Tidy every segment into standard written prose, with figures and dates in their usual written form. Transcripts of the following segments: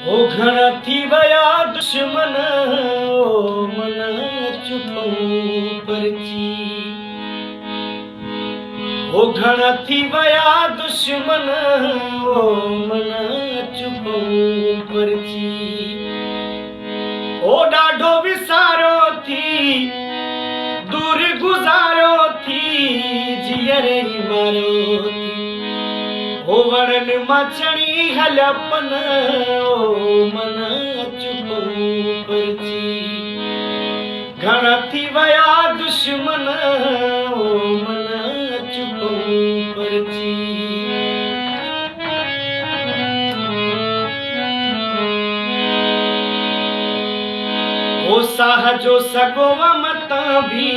ओ घणा थी वया दुश्मन ओ मन चुकूं परची। ओ घणा थी वया दुश्मन ओ मन चुकूं परची। ओ ॾाढो विसारो थी दूर गुज़ारो थी जीअर ई मारो थी। ओ वणन मां छणी हलिया पन ओ मन चुकूं परची। घणा थी वया दुश्मन ओ मन चुकूं परची। ओ साह जो सगोवा मतां भी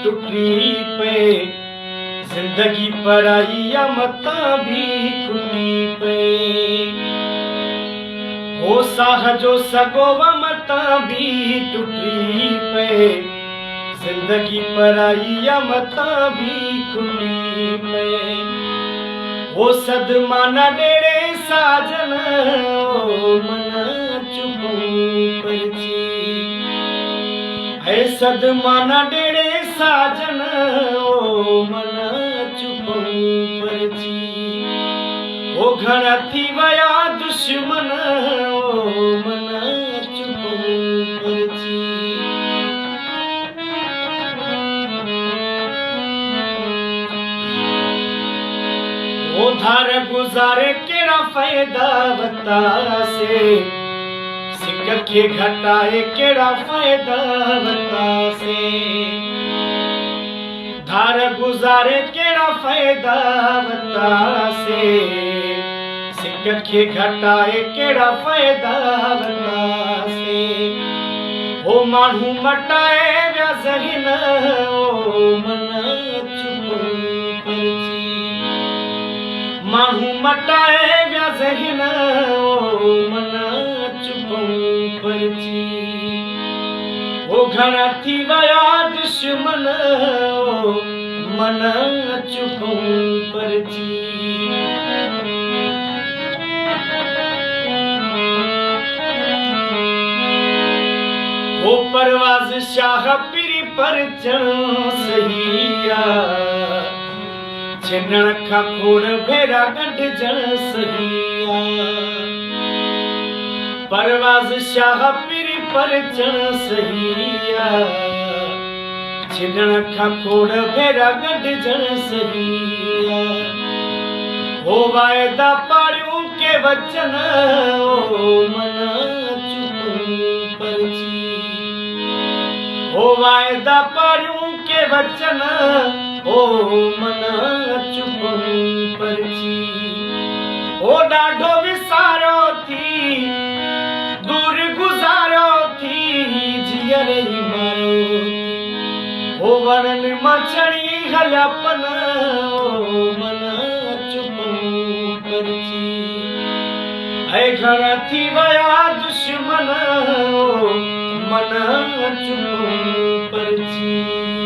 टुटी पे जिंदगी पराई मतां भी खुटी पे। ओ साह जो सगोवा मतां भी टुटी पे जिंदगी पराई मतां भी खुटी पे। ओ सदमा न ॾेड़े साजन ओ मन चुकूं परची। है सदमा न ॾेड़े साजन ओ मन चुकूं परची। ओ घणा थी वया दुश्मन ओ मन चुकूं परची। ओ धार गुज़ारे कहिड़ा फ़ाइदा वरितासे सिक खे घटाए कहिड़ा फ़ाइदा वरितासे। धार गुज़ारे कहिड़ा फ़ाइदा वरितासे सिक खे घटाए कहिड़ा फ़ाइदा वरितासे। ओ माण्हू मटाए विया ज़हीन ओ मन चुकूं परची। माण्हू मटाए विया ज़हीन ओ मन चुकूं परची। ओ घणा थी वया दुश्मन ओ मन चुकूं परची। ओ परवाज़ शाह पीरी परचण सही आ छिनण खां खोड़ भेरा गंढजण सही आ। परवाज़ शाह पीरी परचण सही आ छिनण खां खोड़ भेरा गंढजण सही आ। ओ वाइदा पाड़ियूं के वचन ओ मन चुकूं परची। ओ वाइदा पाड़ियूं के वचन ओ मन चुकूं परची। ओ ॾाढो विसारो थी दूर गुज़ारो थी जीअर ई मारो थी। ओ वणन मां छणी हलिया पन ओ मन चुकूं परची। ऐं घणा थी वया दुश्मन ओ मन चुकूं परची।